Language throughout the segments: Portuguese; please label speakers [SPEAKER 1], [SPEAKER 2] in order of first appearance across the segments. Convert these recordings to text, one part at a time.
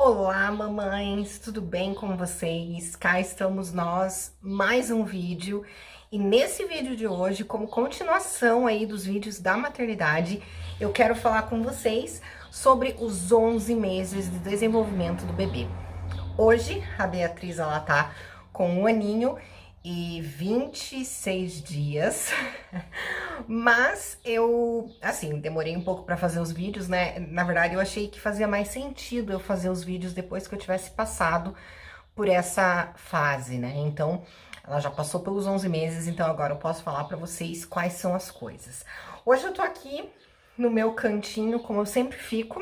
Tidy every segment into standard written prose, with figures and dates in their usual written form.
[SPEAKER 1] Olá, mamães, tudo bem com vocês? Cá estamos nós, mais um vídeo. E nesse vídeo de hoje, como continuação aí dos vídeos da maternidade, eu quero falar com vocês sobre os 11 meses de desenvolvimento do bebê. Hoje, a Beatriz, ela tá com 1 aninho e 26 dias, mas eu, assim, demorei um pouco pra fazer os vídeos, né? Na verdade, eu achei que fazia mais sentido eu fazer os vídeos depois que eu tivesse passado por essa fase, né? Então, ela já passou pelos 11 meses, então agora eu posso falar pra vocês quais são as coisas. Hoje eu tô aqui no meu cantinho, como eu sempre fico,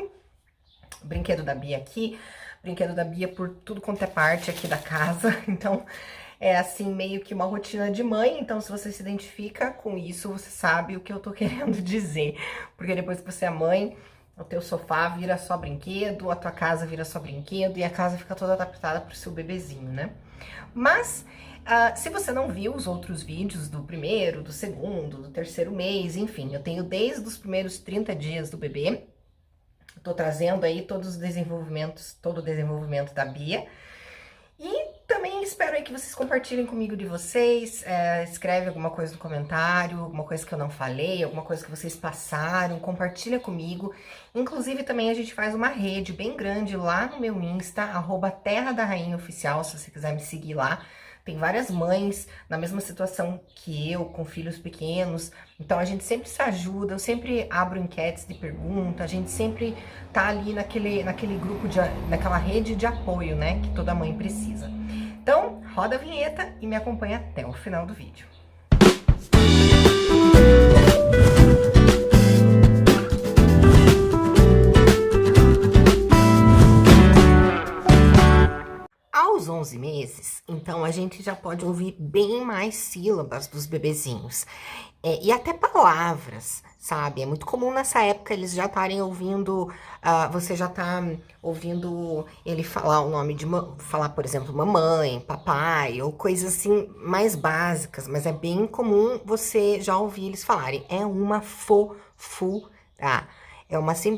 [SPEAKER 1] o brinquedo da Bia aqui, brinquedo da Bia por tudo quanto é parte aqui da casa, então é assim meio que uma rotina de mãe, então se você se identifica com isso, você sabe o que eu tô querendo dizer, porque depois que você é mãe, o teu sofá vira só brinquedo, a tua casa vira só brinquedo e a casa fica toda adaptada pro seu bebezinho, né? Mas se você não viu os outros vídeos do primeiro, do segundo, do terceiro mês, enfim, eu tenho desde os primeiros 30 dias do bebê. Tô trazendo aí todos os desenvolvimentos, todo o desenvolvimento da Bia. E também espero aí que vocês compartilhem comigo de vocês, escreve alguma coisa no comentário, alguma coisa que eu não falei, alguma coisa que vocês passaram, compartilha comigo. Inclusive também a gente faz uma rede bem grande lá no meu Insta, @terra-da-rainha-oficial, se você quiser me seguir lá. Tem várias mães na mesma situação que eu, com filhos pequenos, então a gente sempre se ajuda, eu sempre abro enquetes de pergunta, a gente sempre tá ali naquele grupo, naquela rede de apoio, né, que toda mãe precisa. Então, roda a vinheta e me acompanha até o final do vídeo. Aos 11 meses, então a gente já pode ouvir bem mais sílabas dos bebezinhos. E até palavras, sabe? É muito comum nessa época eles já estarem ouvindo, você já tá ouvindo ele falar o nome de, falar, por exemplo, mamãe, papai, ou coisas assim mais básicas, mas é bem comum você já ouvir eles falarem. É uma fofura. É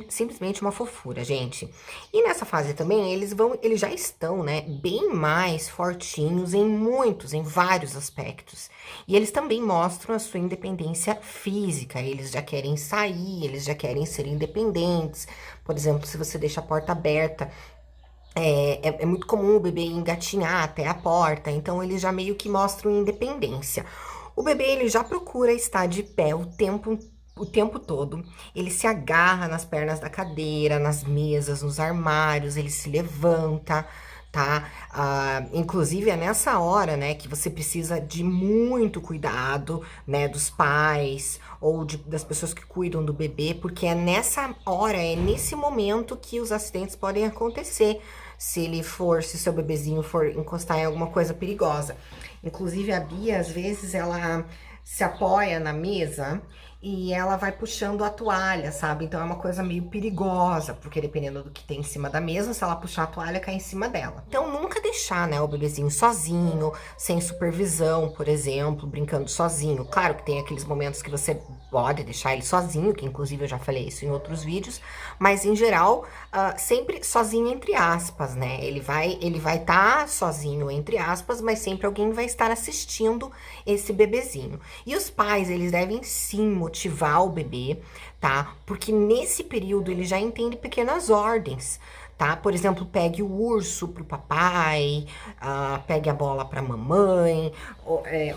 [SPEAKER 1] simplesmente uma fofura, gente. E nessa fase também, eles já estão, né, bem mais fortinhos em vários aspectos. E eles também mostram a sua independência física, eles já querem sair, eles já querem ser independentes. Por exemplo, se você deixa a porta aberta, é muito comum o bebê engatinhar até a porta, então eles já meio que mostram independência. O bebê, ele já procura estar de pé o tempo todo, ele se agarra nas pernas da cadeira, nas mesas, nos armários, ele se levanta, tá? Inclusive é nessa hora, né, que você precisa de muito cuidado, né, dos pais ou das pessoas que cuidam do bebê, porque é nessa hora, é nesse momento que os acidentes podem acontecer, se seu bebezinho for encostar em alguma coisa perigosa. Inclusive a Bia, às vezes, ela se apoia na mesa e ela vai puxando a toalha, sabe? Então é uma coisa meio perigosa, porque dependendo do que tem em cima da mesa, se ela puxar a toalha, cai em cima dela. Então nunca deixar, né, o bebezinho sozinho, sem supervisão, por exemplo, brincando sozinho. Claro que tem aqueles momentos que você pode deixar ele sozinho, que inclusive eu já falei isso em outros vídeos, mas em geral, sempre sozinho entre aspas, né? Ele vai estar sozinho entre aspas, mas sempre alguém vai estar assistindo esse bebezinho. E os pais, eles devem sim motivar o bebê, tá? Porque nesse período ele já entende pequenas ordens, tá? Por exemplo, pegue o urso pro papai, pegue a bola pra mamãe,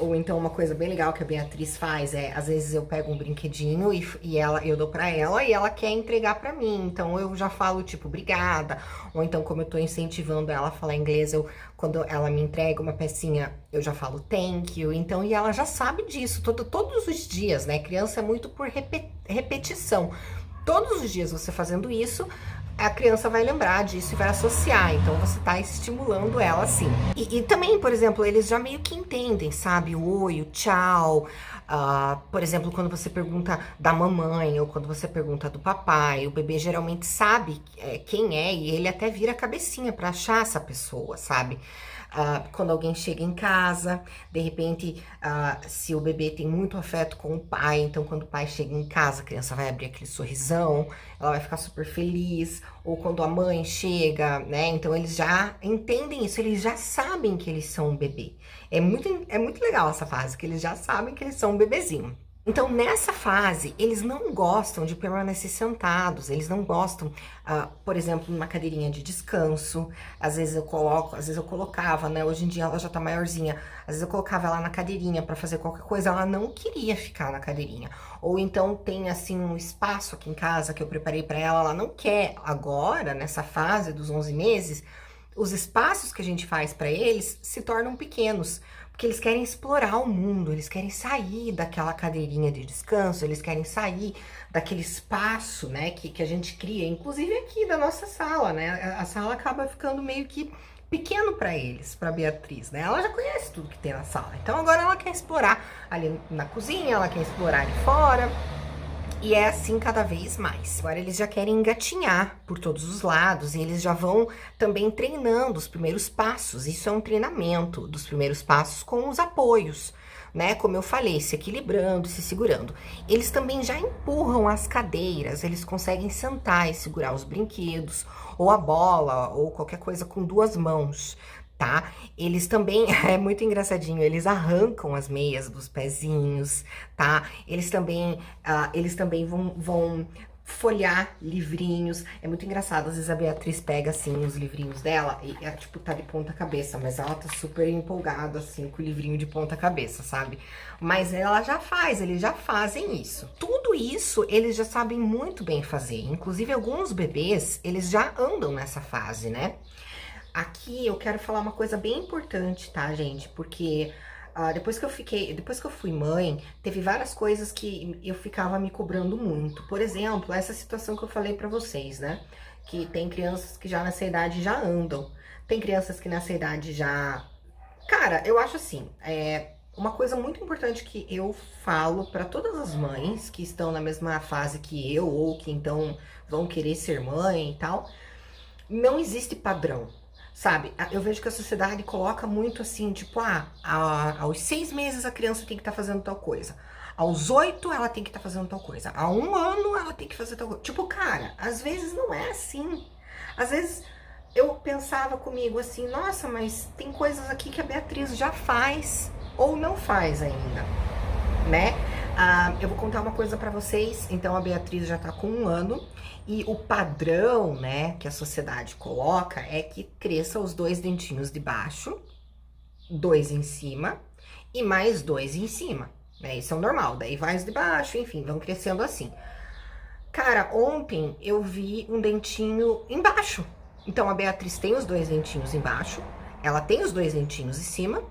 [SPEAKER 1] ou então uma coisa bem legal que a Beatriz faz às vezes eu pego um brinquedinho e eu dou pra ela e ela quer entregar pra mim, então eu já falo tipo, obrigada, ou então como eu tô incentivando ela a falar inglês, quando ela me entrega uma pecinha, eu já falo thank you, então, e ela já sabe disso, todos os dias, né? Criança é muito por repetição. Todos os dias você fazendo isso, a criança vai lembrar disso e vai associar, então você tá estimulando ela assim. E também, por exemplo, eles já meio que entendem, sabe? O oi, o tchau. Por exemplo, quando você pergunta da mamãe ou quando você pergunta do papai, o bebê geralmente sabe quem é e ele até vira a cabecinha pra achar essa pessoa, sabe? Quando alguém chega em casa, de repente, se o bebê tem muito afeto com o pai, então quando o pai chega em casa, a criança vai abrir aquele sorrisão, ela vai ficar super feliz, ou quando a mãe chega, né? Então eles já entendem isso, eles já sabem que eles são um bebê. É muito legal essa fase, que eles já sabem que eles são um bebezinho. Então, nessa fase, eles não gostam de permanecer sentados, eles não gostam, por exemplo, numa cadeirinha de descanso. Às vezes eu colocava, né? Hoje em dia ela já tá maiorzinha. Às vezes eu colocava ela na cadeirinha pra fazer qualquer coisa, ela não queria ficar na cadeirinha. Ou então tem assim um espaço aqui em casa que eu preparei pra ela, ela não quer. Agora, nessa fase dos 11 meses, os espaços que a gente faz pra eles se tornam pequenos. Porque eles querem explorar o mundo, eles querem sair daquela cadeirinha de descanso, eles querem sair daquele espaço, né, que a gente cria, inclusive aqui da nossa sala, né? A sala acaba ficando meio que pequeno para eles, para Beatriz, né? Ela já conhece tudo que tem na sala, então agora ela quer explorar ali na cozinha, ela quer explorar ali fora. E é assim cada vez mais. Agora eles já querem engatinhar por todos os lados e eles já vão também treinando os primeiros passos. Isso é um treinamento dos primeiros passos com os apoios, né? Como eu falei, se equilibrando, se segurando. Eles também já empurram as cadeiras, eles conseguem sentar e segurar os brinquedos, ou a bola, ou qualquer coisa com duas mãos. Tá? Eles também, é muito engraçadinho, eles arrancam as meias dos pezinhos, tá? Eles também vão folhear livrinhos. É muito engraçado, às vezes a Beatriz pega, assim, os livrinhos dela e, tipo, tá de ponta cabeça, mas ela tá super empolgada, assim, com o livrinho de ponta cabeça, sabe? Mas ela já faz, eles já fazem isso. Tudo isso eles já sabem muito bem fazer, inclusive alguns bebês, eles já andam nessa fase, né? Aqui eu quero falar uma coisa bem importante, tá, gente? Porque depois que eu fui mãe, teve várias coisas que eu ficava me cobrando muito. Por exemplo, essa situação que eu falei pra vocês, né? Que tem crianças que já nessa idade já andam. Tem crianças que nessa idade já... Cara, eu acho assim, uma coisa muito importante que eu falo pra todas as mães que estão na mesma fase que eu, ou que então vão querer ser mãe e tal, não existe padrão. Sabe, eu vejo que a sociedade coloca muito assim, tipo, aos 6 meses a criança tem que estar fazendo tal coisa. Aos 8 ela tem que estar fazendo tal coisa. A 1 ano ela tem que fazer tal coisa. Tipo, cara, às vezes não é assim. Às vezes eu pensava comigo assim, nossa, mas tem coisas aqui que a Beatriz já faz ou não faz ainda, né? Eu vou contar uma coisa pra vocês. Então a Beatriz já tá com 1 ano e o padrão, né, que a sociedade coloca é que cresça os 2 dentinhos de baixo, 2 em cima e mais 2 em cima, né? Isso é o normal. Daí vai os de baixo, enfim, vão crescendo assim. Cara, ontem eu vi um dentinho embaixo. Então a Beatriz tem os 2 dentinhos embaixo, ela tem os 2 dentinhos em cima.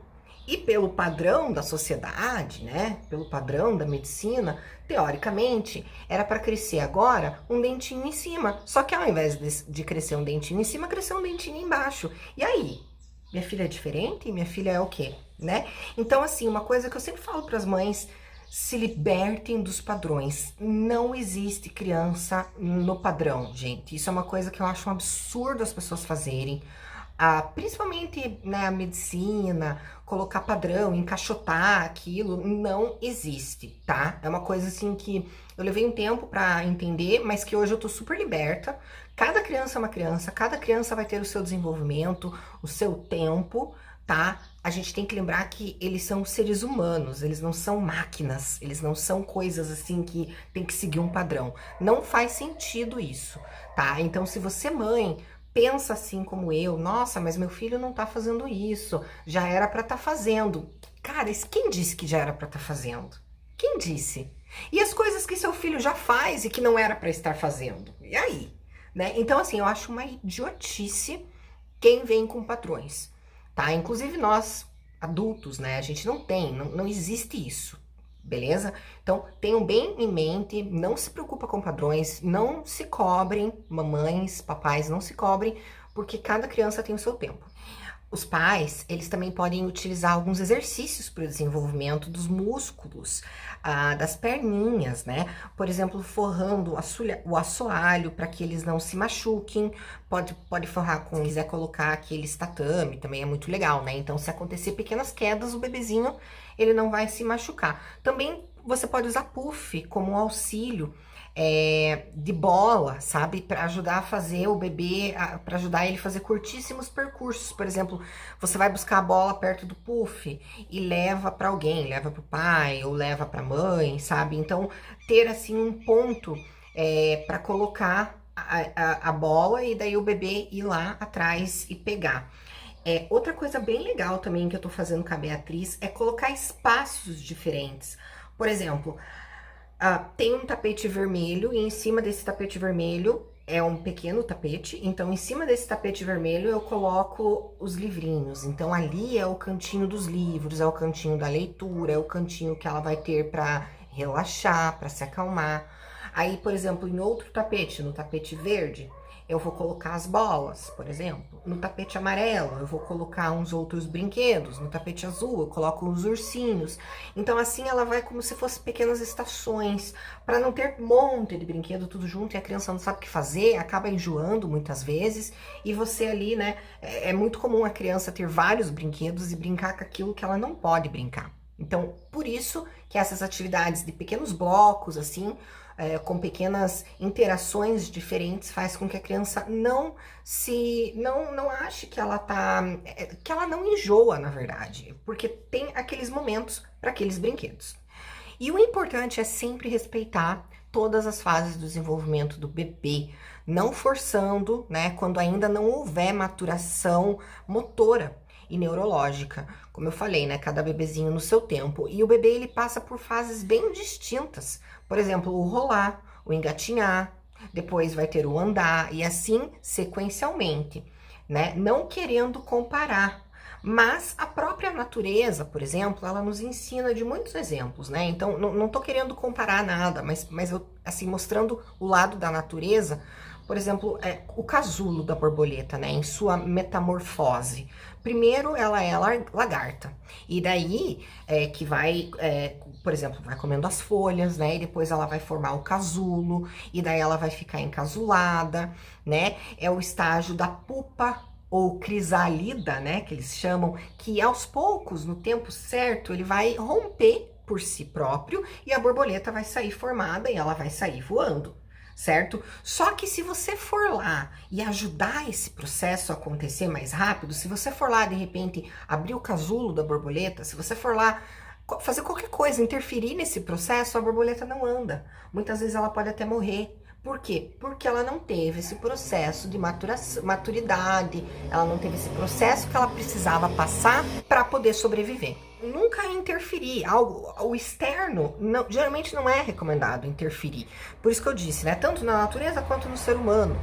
[SPEAKER 1] E pelo padrão da sociedade, né, pelo padrão da medicina, teoricamente, era para crescer agora um dentinho em cima. Só que ao invés de crescer um dentinho em cima, cresceu um dentinho embaixo. E aí? Minha filha é diferente? Minha filha é o quê? Né? Então, assim, uma coisa que eu sempre falo para as mães, se libertem dos padrões. Não existe criança no padrão, gente. Isso é uma coisa que eu acho um absurdo as pessoas fazerem. Principalmente na medicina, colocar padrão, encaixotar aquilo, não existe, tá? É uma coisa assim que eu levei um tempo pra entender, mas que hoje eu tô super liberta. Cada criança é uma criança, cada criança vai ter o seu desenvolvimento, o seu tempo, tá? A gente tem que lembrar que eles são seres humanos, eles não são máquinas, eles não são coisas assim que tem que seguir um padrão. Não faz sentido isso, tá? Então, se você, mãe, pensa assim como eu, nossa, mas meu filho não tá fazendo isso, já era pra tá fazendo. Cara, quem disse que já era pra tá fazendo? Quem disse? E as coisas que seu filho já faz e que não era pra estar fazendo? E aí? Né? Então, assim, eu acho uma idiotice quem vem com padrões, tá? Inclusive nós, adultos, né? A gente não existe isso. Beleza? Então, tenham bem em mente, não se preocupa com padrões, não se cobrem, mamães, papais, não se cobrem, porque cada criança tem o seu tempo. Os pais, eles também podem utilizar alguns exercícios para o desenvolvimento dos músculos, das perninhas, né? Por exemplo, forrando o assoalho para que eles não se machuquem. Pode forrar com, se quiser colocar aqueles tatame, também é muito legal, né? Então, se acontecer pequenas quedas, o bebezinho, ele não vai se machucar. Também você pode usar puff como um auxílio de bola, sabe? Para ajudar a fazer o bebê, para ajudar ele a fazer curtíssimos percursos. Por exemplo, você vai buscar a bola perto do puff e leva para alguém, leva para o pai ou leva para a mãe, sabe? Então, ter assim um ponto para colocar a bola e daí o bebê ir lá atrás e pegar. Outra coisa bem legal também que eu tô fazendo com a Beatriz é colocar espaços diferentes. Por exemplo, tem um tapete vermelho e em cima desse tapete vermelho é um pequeno tapete. Então, em cima desse tapete vermelho eu coloco os livrinhos. Então, ali é o cantinho dos livros, é o cantinho da leitura, é o cantinho que ela vai ter para relaxar, para se acalmar. Aí, por exemplo, em outro tapete, no tapete verde, eu vou colocar as bolas, por exemplo. No tapete amarelo, eu vou colocar uns outros brinquedos. No tapete azul, eu coloco uns ursinhos. Então, assim, ela vai como se fosse pequenas estações, para não ter um monte de brinquedo tudo junto e a criança não sabe o que fazer, acaba enjoando muitas vezes. E você ali, né, é muito comum a criança ter vários brinquedos e brincar com aquilo que ela não pode brincar. Então, por isso que essas atividades de pequenos blocos, assim, com pequenas interações diferentes, faz com que a criança não ache que ela que ela não enjoa, na verdade, porque tem aqueles momentos para aqueles brinquedos. E o importante é sempre respeitar todas as fases do desenvolvimento do bebê, não forçando, né, quando ainda não houver maturação motora e neurológica. Como eu falei, né, cada bebezinho no seu tempo. E o bebê, ele passa por fases bem distintas. Por exemplo, o rolar, o engatinhar, depois vai ter o andar, e assim sequencialmente, né? Não querendo comparar, mas a própria natureza, por exemplo, ela nos ensina de muitos exemplos, né? Então, não tô querendo comparar nada, mas eu, assim, mostrando o lado da natureza. Por exemplo, o casulo da borboleta, né, em sua metamorfose. Primeiro, ela é lagarta, e daí que vai, por exemplo, vai comendo as folhas, né, e depois ela vai formar o casulo, e daí ela vai ficar encasulada, né, é o estágio da pupa, ou crisálida, né, que eles chamam, que aos poucos, no tempo certo, ele vai romper por si próprio, e a borboleta vai sair formada, e ela vai sair voando. Certo? Só que se você for lá e ajudar esse processo a acontecer mais rápido, se você for lá de repente abrir o casulo da borboleta, se você for lá fazer qualquer coisa, interferir nesse processo, a borboleta não anda. Muitas vezes ela pode até morrer. Por quê? Porque ela não teve esse processo de maturidade, ela não teve esse processo que ela precisava passar para poder sobreviver. Nunca interferir, o externo geralmente não é recomendado interferir. Por isso que eu disse, né, tanto na natureza quanto no ser humano.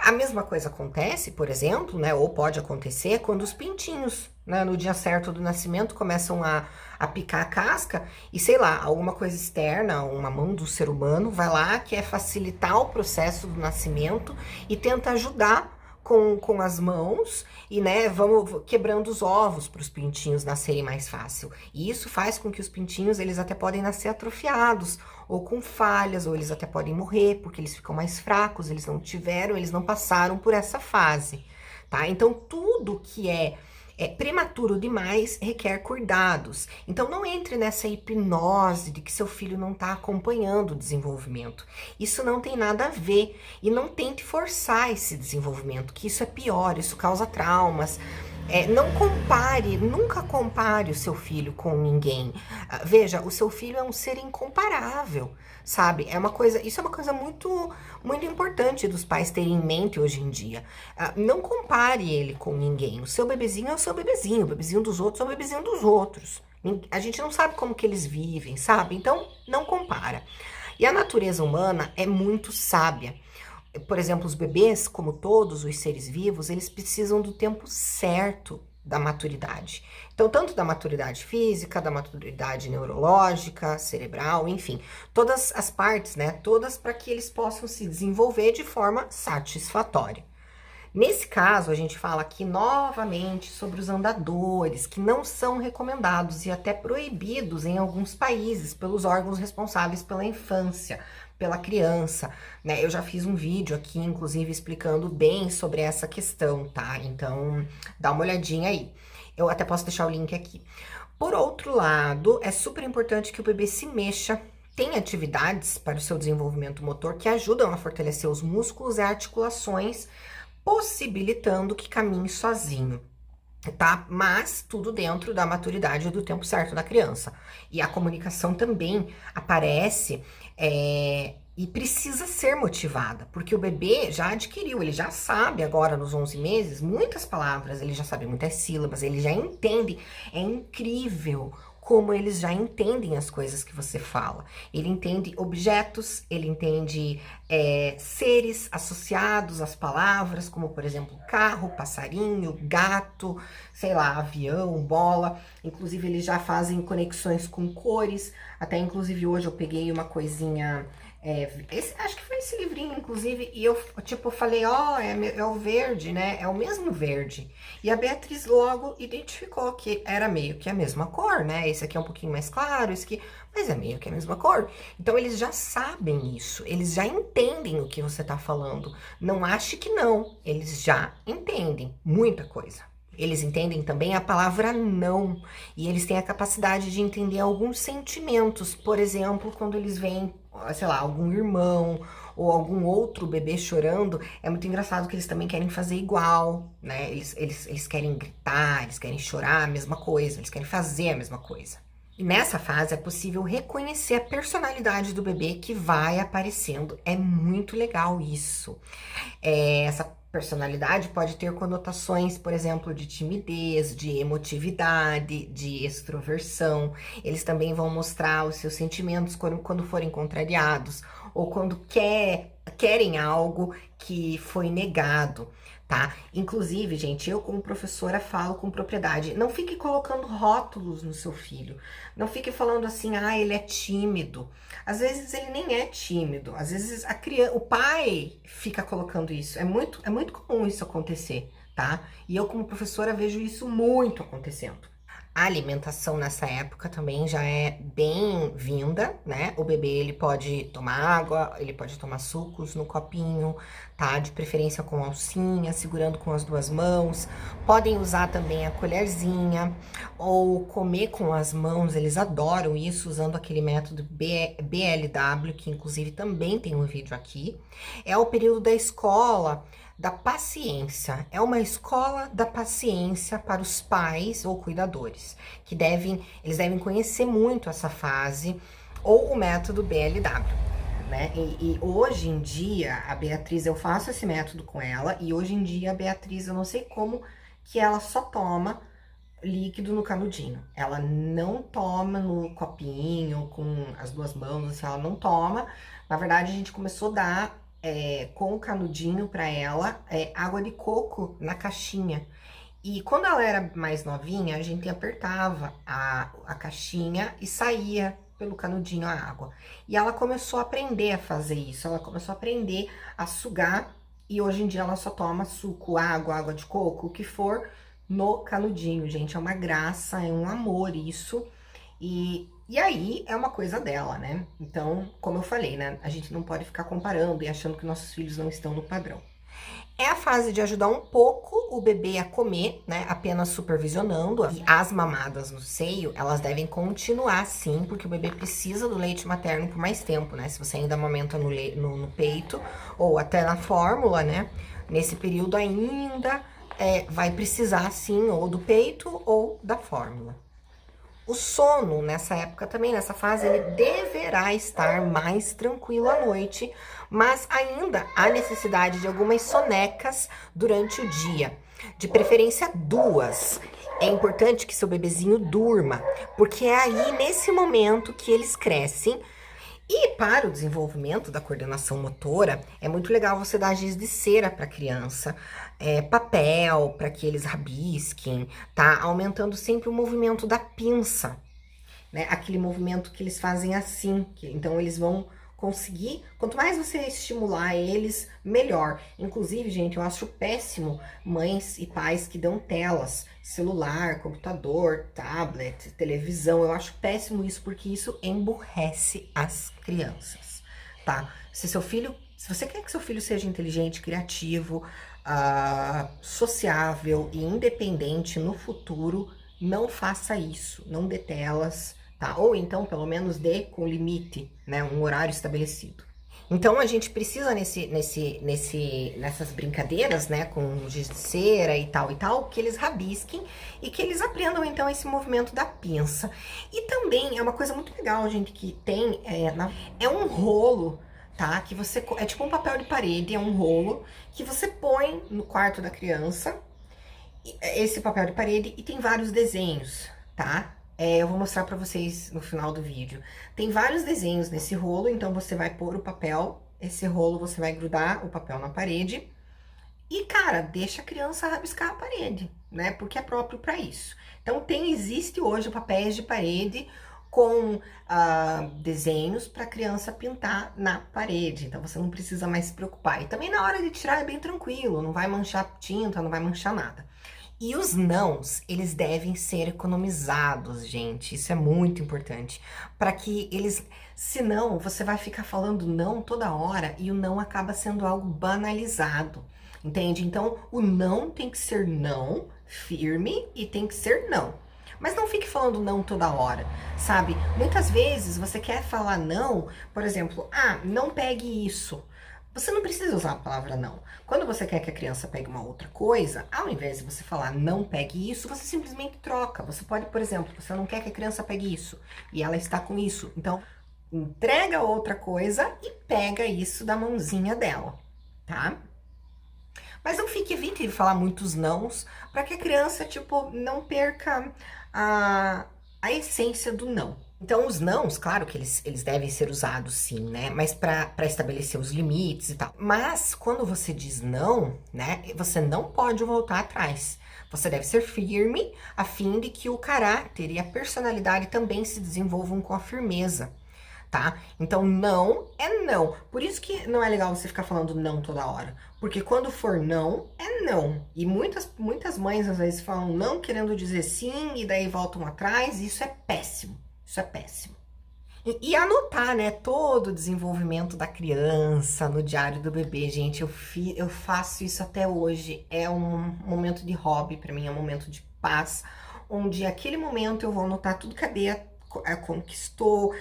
[SPEAKER 1] A mesma coisa acontece, por exemplo, né, ou pode acontecer quando os pintinhos, né, no dia certo do nascimento começam a picar a casca e, sei lá, alguma coisa externa, uma mão do ser humano vai lá, quer facilitar o processo do nascimento e tenta ajudar com as mãos e, né, vamos quebrando os ovos para os pintinhos nascerem mais fácil. E isso faz com que os pintinhos, eles até podem nascer atrofiados, ou com falhas, ou eles até podem morrer, porque eles ficam mais fracos, eles não passaram por essa fase, tá? Então, tudo que é prematuro demais requer cuidados. Então, não entre nessa hipnose de que seu filho não está acompanhando o desenvolvimento. Isso não tem nada a ver. E não tente forçar esse desenvolvimento, que isso é pior, isso causa traumas. Não compare, nunca compare o seu filho com ninguém. Veja, o seu filho é um ser incomparável, sabe? Isso é uma coisa muito, muito importante dos pais terem em mente hoje em dia. Não compare ele com ninguém. O seu bebezinho é o seu bebezinho, o bebezinho dos outros é o bebezinho dos outros. A gente não sabe como que eles vivem, sabe? Então, não compara. E a natureza humana é muito sábia. Por exemplo, os bebês, como todos os seres vivos, eles precisam do tempo certo da maturidade. Então, tanto da maturidade física, da maturidade neurológica, cerebral, enfim, todas as partes, né? Todas para que eles possam se desenvolver de forma satisfatória. Nesse caso, a gente fala aqui novamente sobre os andadores, que não são recomendados e até proibidos em alguns países pelos órgãos responsáveis pela infância, pela criança, né? Eu já fiz um vídeo aqui, inclusive, explicando bem sobre essa questão, tá? Então, dá uma olhadinha aí. Eu até posso deixar o link aqui. Por outro lado, é super importante que o bebê se mexa tem atividades para o seu desenvolvimento motor que ajudam a fortalecer os músculos e articulações, possibilitando que caminhe sozinho, tá? Mas tudo dentro da maturidade e do tempo certo da criança. E a comunicação também aparece e precisa ser motivada, porque o bebê já adquiriu, ele já sabe agora nos 11 meses muitas palavras, ele já sabe muitas sílabas, ele já entende. É incrível como eles já entendem as coisas que você fala. Ele entende objetos, ele entende seres associados às palavras, como por exemplo carro, passarinho, gato, sei lá, avião, bola. Inclusive eles já fazem conexões com cores. Até inclusive hoje eu peguei uma coisinha, acho que foi esse livrinho, inclusive, e eu, tipo, falei, ó, é o verde, né? É o mesmo verde. E a Beatriz logo identificou que era meio que a mesma cor, né? Esse aqui é um pouquinho mais claro, esse aqui, mas é meio que a mesma cor. Então, eles já sabem isso, eles já entendem o que você tá falando. Não ache que não, eles já entendem muita coisa. Eles entendem também a palavra não, e eles têm a capacidade de entender alguns sentimentos. Por exemplo, quando eles veem, sei lá, algum irmão ou algum outro bebê chorando, é muito engraçado que eles também querem fazer igual, né? Eles querem gritar, eles querem chorar a mesma coisa, eles querem fazer a mesma coisa. E nessa fase é possível reconhecer a personalidade do bebê que vai aparecendo. É muito legal isso. Essa personalidade pode ter conotações, por exemplo, de timidez, de emotividade, de extroversão. Eles também vão mostrar os seus sentimentos quando forem contrariados ou quando querem algo que foi negado, tá? Inclusive, gente, eu como professora falo com propriedade, não fique colocando rótulos no seu filho, não fique falando assim, ah, ele é tímido. Às vezes ele nem é tímido, às vezes a criança, o pai fica colocando isso, é muito comum isso acontecer, tá? E eu como professora vejo isso muito acontecendo. A alimentação nessa época também já é bem-vinda, né? O bebê, ele pode tomar água, ele pode tomar sucos no copinho, tá? De preferência com alcinha, segurando com as duas mãos. Podem usar também a colherzinha ou comer com as mãos, eles adoram isso, usando aquele método BLW, que inclusive também tem um vídeo aqui. É o período da escola da paciência. É uma escola da paciência para os pais ou cuidadores, que eles devem conhecer muito essa fase ou o método BLW, né? E hoje em dia, a Beatriz, eu faço esse método com ela, e hoje em dia a Beatriz, eu não sei como que ela só toma líquido no canudinho. Ela não toma no copinho, com as duas mãos, assim, ela não toma. Na verdade, a gente começou a dar com o canudinho para ela, água de coco na caixinha. E quando ela era mais novinha, a gente apertava a caixinha e saía pelo canudinho a água. E ela começou a aprender a fazer isso, ela começou a aprender a sugar, e hoje em dia ela só toma suco, água de coco, o que for, no canudinho, gente. É uma graça, é um amor isso. E aí é uma coisa dela, né? Então, como eu falei, né? A gente não pode ficar comparando e achando que nossos filhos não estão no padrão. É a fase de ajudar um pouco o bebê a comer, né? Apenas supervisionando. E as mamadas no seio, elas devem continuar sim, porque o bebê precisa do leite materno por mais tempo, né? Se você ainda amamenta no peito ou até na fórmula, né? Nesse período ainda vai precisar sim ou do peito ou da fórmula. O sono, nessa época também, nessa fase, ele deverá estar mais tranquilo à noite, mas ainda há necessidade de algumas sonecas durante o dia, de preferência 2. É importante que seu bebezinho durma, porque é aí, nesse momento, que eles crescem. E para o desenvolvimento da coordenação motora, é muito legal você dar giz de cera para a criança, papel para que eles rabisquem, tá? Aumentando sempre o movimento da pinça, né? Aquele movimento que eles fazem assim, então eles vão conseguir, quanto mais você estimular eles, melhor. Inclusive, gente, eu acho péssimo mães e pais que dão telas, celular, computador, tablet, televisão. Eu acho péssimo isso, porque isso emburrece as crianças, tá? Se você quer que seu filho seja inteligente, criativo, sociável e independente no futuro, não faça isso, não dê telas, tá? Ou então, pelo menos, dê com limite, né? Um horário estabelecido. Então, a gente precisa nessas brincadeiras, né, com giz de cera e tal, que eles rabisquem e que eles aprendam, então, esse movimento da pinça. E também, é uma coisa muito legal, gente, que tem, é um rolo, tá? Que você, é tipo um papel de parede, é um rolo que você põe no quarto da criança, esse papel de parede, e tem vários desenhos, tá? Eu vou mostrar pra vocês no final do vídeo. Tem vários desenhos nesse rolo, então você vai pôr o papel, esse rolo você vai grudar o papel na parede. E, cara, deixa a criança rabiscar a parede, né? Porque é próprio pra isso. Então, existe hoje papéis de parede com desenhos para criança pintar na parede. Então, você não precisa mais se preocupar. E também na hora de tirar é bem tranquilo, não vai manchar tinta, não vai manchar nada. E os nãos, eles devem ser economizados, gente. Isso é muito importante. Para que eles. Senão, você vai ficar falando não toda hora e o não acaba sendo algo banalizado. Entende? Então, o não tem que ser não, firme, e tem que ser não. Mas não fique falando não toda hora, sabe? Muitas vezes você quer falar não, por exemplo, não pegue isso. Você não precisa usar a palavra não. Quando você quer que a criança pegue uma outra coisa, ao invés de você falar não pegue isso, você simplesmente troca. Você pode, por exemplo, você não quer que a criança pegue isso e ela está com isso. Então, entrega outra coisa e pega isso da mãozinha dela, tá? Mas não evite de falar muitos nãos para que a criança, tipo, não perca a essência do não. Então, os nãos, claro que eles devem ser usados sim, né? Mas para estabelecer os limites e tal. Mas quando você diz não, né? Você não pode voltar atrás. Você deve ser firme, a fim de que o caráter e a personalidade também se desenvolvam com a firmeza, tá? Então, não é não. Por isso que não é legal você ficar falando não toda hora. Porque quando for não, é não. E muitas mães às vezes falam não querendo dizer sim e daí voltam atrás. E isso é péssimo. Isso é péssimo. E anotar, né, todo o desenvolvimento da criança no diário do bebê, gente, eu faço isso até hoje. É um momento de hobby para mim, é um momento de paz, onde aquele momento eu vou anotar tudo que a Bea conquistou.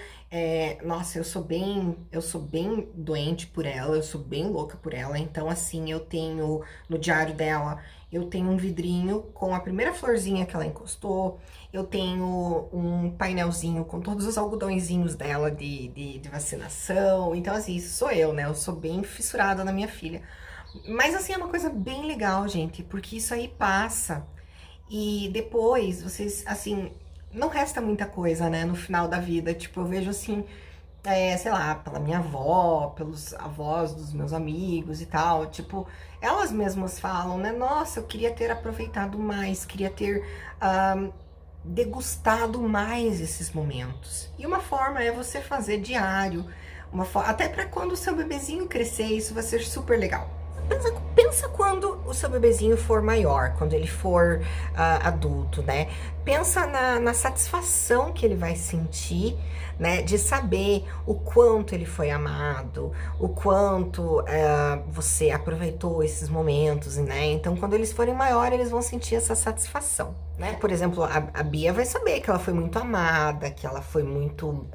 [SPEAKER 1] Nossa, eu sou bem doente por ela, eu sou bem louca por ela. Então, assim, eu tenho no diário dela, eu tenho um vidrinho com a primeira florzinha que ela encostou. Eu tenho um painelzinho com todos os algodõezinhos dela de vacinação. Então, assim, isso sou eu, né? Eu sou bem fissurada na minha filha. Mas, assim, é uma coisa bem legal, gente, porque isso aí passa. E depois, vocês, assim, não resta muita coisa, né, no final da vida. Tipo, eu vejo assim, sei lá, pela minha avó, pelos avós dos meus amigos e tal. Tipo, elas mesmas falam, né, nossa, eu queria ter aproveitado mais, queria ter degustado mais esses momentos. E uma forma é você fazer diário, até para quando o seu bebezinho crescer, isso vai ser super legal. Pensa quando o seu bebezinho for maior, quando ele for adulto, né? Pensa na satisfação que ele vai sentir, né? De saber o quanto ele foi amado, o quanto você aproveitou esses momentos, né? Então, quando eles forem maiores, eles vão sentir essa satisfação, né? Por exemplo, a Bia vai saber que ela foi muito amada, que ela foi muito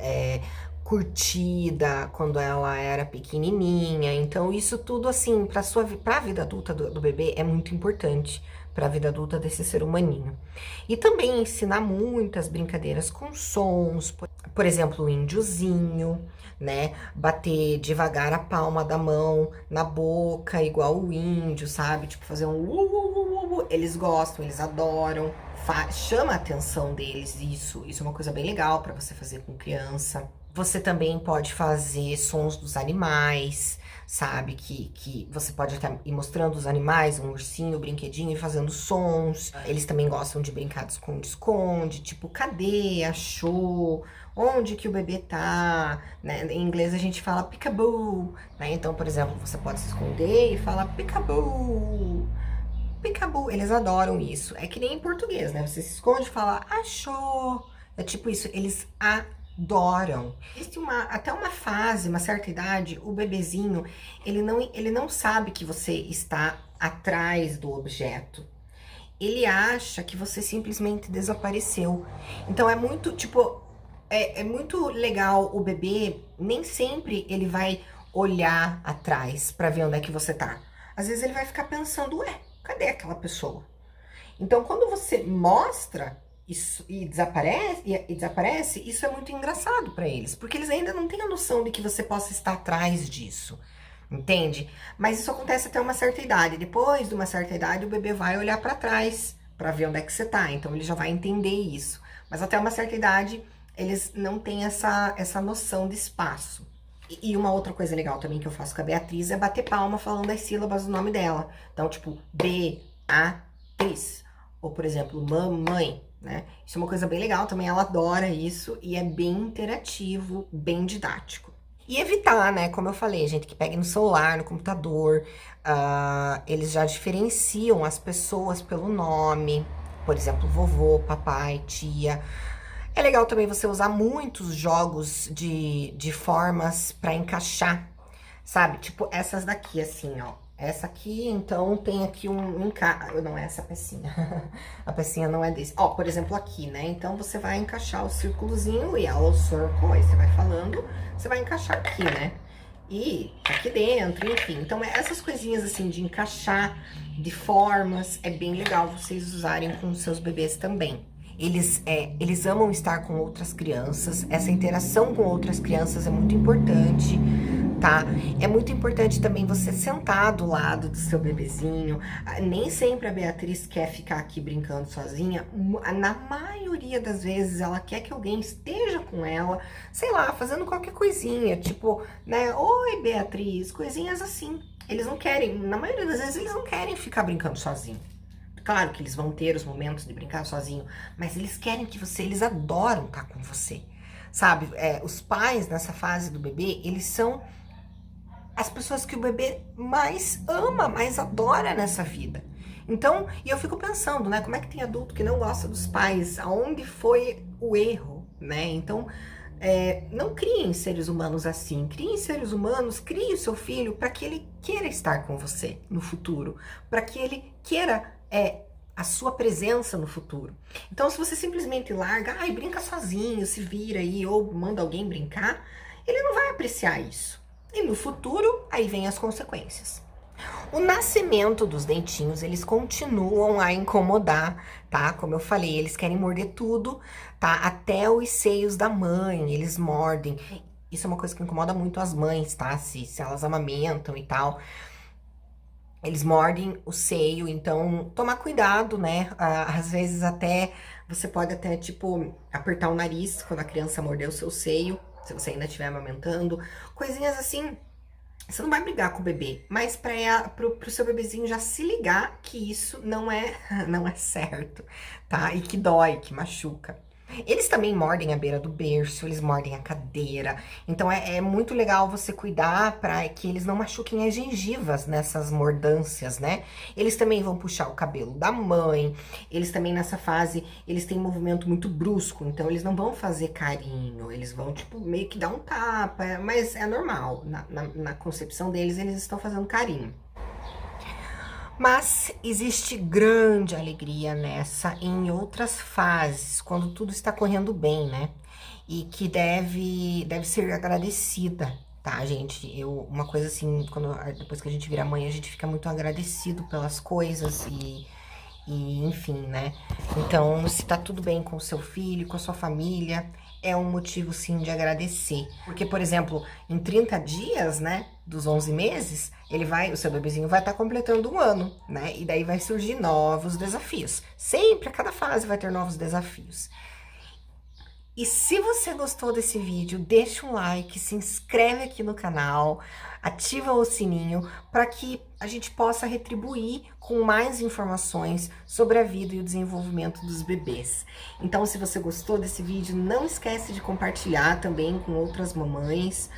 [SPEAKER 1] curtida quando ela era pequenininha. Então, isso tudo, assim, pra vida adulta do bebê é muito importante, pra vida adulta desse ser humaninho. E também ensinar muitas brincadeiras com sons, por exemplo, o índiozinho, né? Bater devagar a palma da mão na boca, igual o índio, sabe? Tipo, fazer um eles gostam, eles adoram, chama a atenção deles isso. Isso é uma coisa bem legal pra você fazer com criança. Você também pode fazer sons dos animais, sabe? Que você pode até ir mostrando os animais, um ursinho, um brinquedinho e fazendo sons. Eles também gostam de brincar de esconde-esconde, tipo, cadê? Achou? Onde que o bebê tá? Né? Em inglês a gente fala peekaboo, né? Então, por exemplo, você pode se esconder e fala peekaboo. Peekaboo, eles adoram isso. É que nem em português, né? Você se esconde e fala achou. É tipo isso, eles adoram. Existe até uma fase, uma certa idade, o bebezinho, ele não sabe que você está atrás do objeto. Ele acha que você simplesmente desapareceu. Então é muito, tipo, é muito legal o bebê, nem sempre ele vai olhar atrás pra ver onde é que você tá. Às vezes ele vai ficar pensando, ué, cadê aquela pessoa? Então, quando você mostra isso e desaparece, isso é muito engraçado pra eles, porque eles ainda não têm a noção de que você possa estar atrás disso, entende? Mas isso acontece até uma certa idade. Depois de uma certa idade, o bebê vai olhar pra trás pra ver onde é que você tá, então ele já vai entender isso. Mas até uma certa idade, eles não têm essa noção de espaço. E uma outra coisa legal também que eu faço com a Beatriz é bater palma falando as sílabas do nome dela. Então, tipo, Beatriz. Ou, por exemplo, mamãe, né? Isso é uma coisa bem legal também, ela adora isso e é bem interativo, bem didático. E evitar, né? Como eu falei, gente que pegue no celular, no computador, eles já diferenciam as pessoas pelo nome. Por exemplo, vovô, papai, tia. É legal também você usar muitos jogos de formas pra encaixar, sabe? Tipo essas daqui, assim, ó. Essa aqui, então, tem aqui um encaixe. Não é essa pecinha. A pecinha não é desse. Ó, por exemplo, aqui, né? Então, você vai encaixar o círculozinho, yellow circle, aí você vai falando, você vai encaixar aqui, né? E aqui dentro, enfim. Então, essas coisinhas, assim, de encaixar, de formas, é bem legal vocês usarem com os seus bebês também. Eles amam estar com outras crianças, essa interação com outras crianças é muito importante, tá? É muito importante também você sentar do lado do seu bebezinho. Nem sempre a Beatriz quer ficar aqui brincando sozinha. Na maioria das vezes ela quer que alguém esteja com ela, sei lá, fazendo qualquer coisinha, tipo, né? Oi, Beatriz, coisinhas assim. Eles não querem, na maioria das vezes eles não querem ficar brincando sozinho. Claro que eles vão ter os momentos de brincar sozinho, mas eles querem que eles adoram estar com você, sabe? Os pais nessa fase do bebê, eles são as pessoas que o bebê mais ama, mais adora nessa vida. Então, e eu fico pensando, né? Como é que tem adulto que não gosta dos pais? Aonde foi o erro, né? Então, não criem seres humanos assim. Criem seres humanos, crie o seu filho para que ele queira estar com você no futuro, para que ele queira a sua presença no futuro. Então, se você simplesmente larga, brinca sozinho, se vira aí, ou manda alguém brincar, ele não vai apreciar isso. E no futuro, aí vem as consequências. O nascimento dos dentinhos, eles continuam a incomodar, tá? Como eu falei, eles querem morder tudo, tá? Até os seios da mãe, eles mordem. Isso é uma coisa que incomoda muito as mães, tá? Se elas amamentam e tal. Eles mordem o seio, então tomar cuidado, né? Às vezes até, você pode até, tipo, apertar o nariz quando a criança morder o seu seio, se você ainda estiver amamentando. Coisinhas assim, você não vai brigar com o bebê, mas pro seu bebezinho já se ligar que isso não é certo, tá? E que dói, que machuca. Eles também mordem a beira do berço, eles mordem a cadeira. Então é muito legal você cuidar para que eles não machuquem as gengivas nessas mordâncias, né? Eles também vão puxar o cabelo da mãe. Eles também nessa fase, eles têm movimento muito brusco, então eles não vão fazer carinho. Eles vão, tipo, meio que dar um tapa, mas é normal. Na concepção deles, eles estão fazendo carinho. Mas existe grande alegria nessa e em outras fases, quando tudo está correndo bem, né? E que deve ser agradecida, tá, gente? Uma coisa assim, depois que a gente vira mãe, a gente fica muito agradecido pelas coisas e enfim, né? Então, se tá tudo bem com o seu filho, com a sua família, é um motivo, sim, de agradecer. Porque, por exemplo, em 30 dias, né, dos 11 meses, o seu bebezinho vai estar completando 1 ano, né? E daí vai surgir novos desafios. Sempre, a cada fase vai ter novos desafios. E se você gostou desse vídeo, deixa um like, se inscreve aqui no canal, ativa o sininho para que a gente possa retribuir com mais informações sobre a vida e o desenvolvimento dos bebês. Então, se você gostou desse vídeo, não esquece de compartilhar também com outras mamães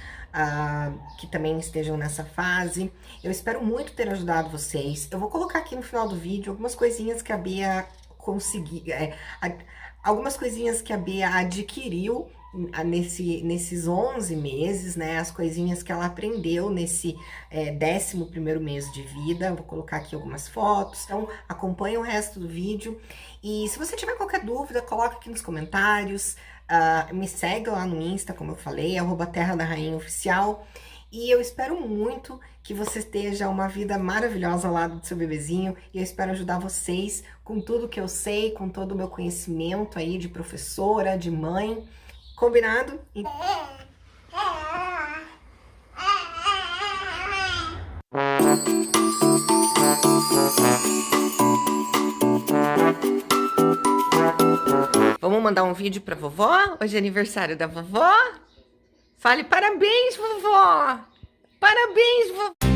[SPEAKER 1] que também estejam nessa fase. Eu espero muito ter ajudado vocês. Eu vou colocar aqui no final do vídeo algumas coisinhas que a Bea conseguiu... algumas coisinhas que a Bea adquiriu nesses 11 meses, né, as coisinhas que ela aprendeu nesse 11º mês de vida. Vou colocar aqui algumas fotos, então acompanha o resto do vídeo. E se você tiver qualquer dúvida, coloca aqui nos comentários, me segue lá no Insta, como eu falei, @Terra da Rainha Oficial. E eu espero muito que você esteja uma vida maravilhosa ao lado do seu bebezinho. E eu espero ajudar vocês com tudo que eu sei, com todo o meu conhecimento aí de professora, de mãe. Combinado? Vamos mandar um vídeo pra vovó? Hoje é aniversário da vovó? Fale parabéns, vovó! Parabéns, vovó!